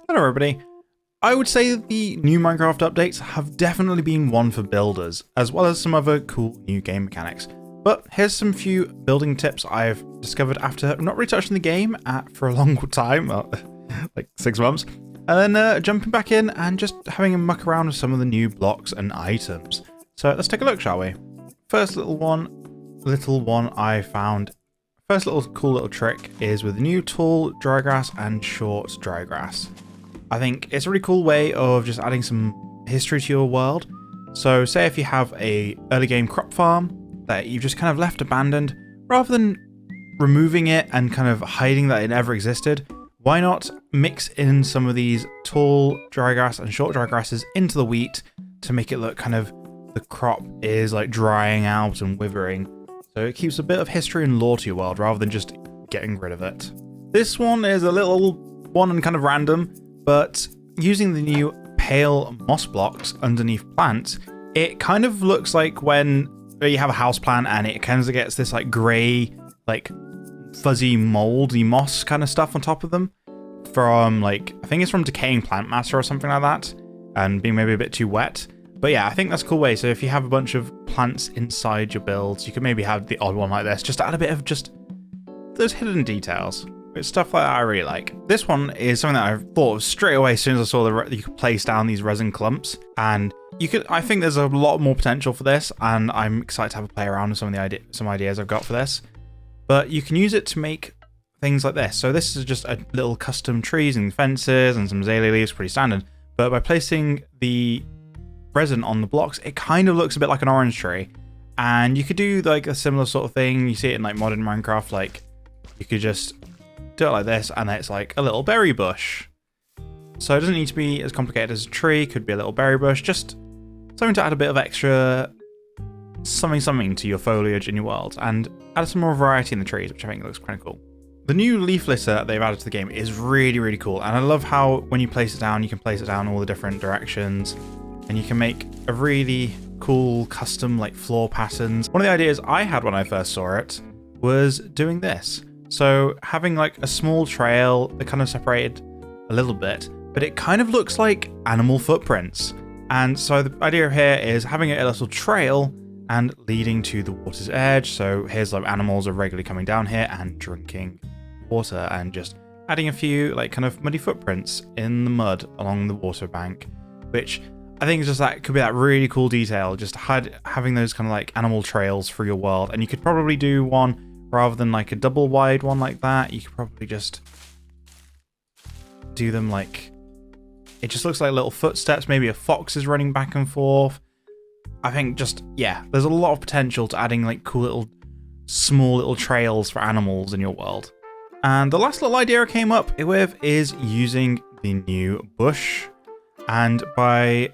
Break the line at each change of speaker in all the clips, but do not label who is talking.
Hello everybody. I would say that the new Minecraft updates have definitely been one for builders, as well as some other cool new game mechanics. But here's some few building tips I've discovered after not really touching the game for a long time, like 6 months, and then jumping back in and just having a muck around with some of the new blocks and items. So let's take a look, shall we? First little one I found. First cool little trick is with the new tall dry grass and short dry grass. I think it's a really cool way of just adding some history to your world. So say if you have a early game crop farm that you've just kind of left abandoned, rather than removing it and kind of hiding that it never existed, why not mix in some of these tall dry grass and short dry grasses into the wheat to make it look kind of the crop is like drying out and withering. So it keeps a bit of history and lore to your world rather than just getting rid of it. This one is a little one and kind of random, but using the new pale moss blocks underneath plants, it kind of looks like when you have a house plant and it kind of gets this like grey, like fuzzy moldy moss kind of stuff on top of them from like, I think it's from decaying plant matter or something like that, and being maybe a bit too wet. But yeah, I think that's a cool way. So if you have a bunch of plants inside your builds, you could maybe have the odd one like this, just to add a bit of just those hidden details. It's stuff like that I really like. This one is something that I thought of straight away as soon as I saw that you could place down these resin clumps, and I think there's a lot more potential for this, and I'm excited to have a play around with some of the some ideas I've got for this. But you can use it to make things like this. So this is just a little custom trees and fences and some azalea leaves, pretty standard. But by placing the resin on the blocks, it kind of looks a bit like an orange tree. And you could do like a similar sort of thing. You see it in like modern Minecraft, like you could just do it like this, and it's like a little berry bush. So it doesn't need to be as complicated as a tree. It could be a little berry bush, just something to add a bit of extra something to your foliage in your world, and add some more variety in the trees, which I think looks kind of cool. The new leaf litter that they've added to the game is really, really cool, and I love how when you place it down, you can place it down all the different directions, and you can make a really cool custom like floor patterns. One of the ideas I had when I first saw it was doing this. So having like a small trail that kind of separated a little bit, but it kind of looks like animal footprints. And so the idea here is having a little trail and leading to the water's edge. So here's like animals are regularly coming down here and drinking water, and just adding a few like kind of muddy footprints in the mud along the water bank, which I think is just that could be that really cool detail, just having those kind of like animal trails for your world. And you could probably do one rather than like a double wide one like that. You could probably just do them like, it just looks like little footsteps. Maybe a fox is running back and forth. I think just, yeah, there's a lot of potential to adding like cool little, small little trails for animals in your world. And the last little idea I came up with is using the new bush. And by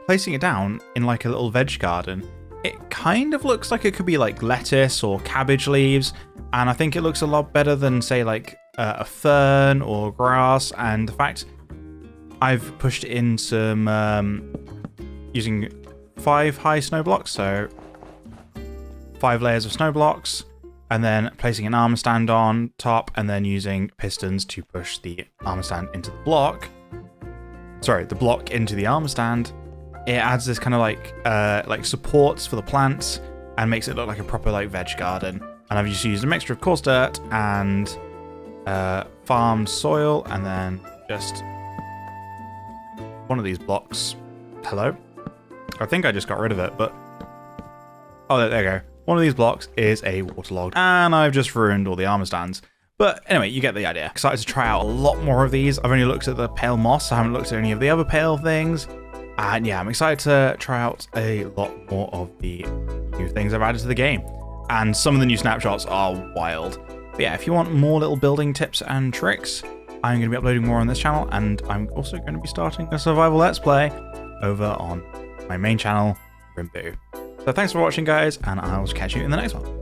placing it down in like a little veg garden, it kind of looks like it could be like lettuce or cabbage leaves, and I think it looks a lot better than say like a fern or grass. And the fact I've pushed in some using 5 high snow blocks, so 5 layers of snow blocks, and then placing an armor stand on top, and then using pistons to push the armor stand into the block. Sorry, the block into the armor stand. It adds this kind of like supports for the plants and makes it look like a proper like veg garden. And I've just used a mixture of coarse dirt and farmed soil, and then just one of these blocks. Hello? I think I just got rid of it, but oh, there you go. One of these blocks is a waterlogged, and I've just ruined all the armor stands. But anyway, you get the idea. Excited to try out a lot more of these. I've only looked at the pale moss. I haven't looked at any of the other pale things. And yeah, I'm excited to try out a lot more of the new things I've added to the game. And some of the new snapshots are wild. But yeah, if you want more little building tips and tricks, I'm going to be uploading more on this channel. And I'm also going to be starting a survival let's play over on my main channel, Rimbu. So thanks for watching, guys, and I'll catch you in the next one.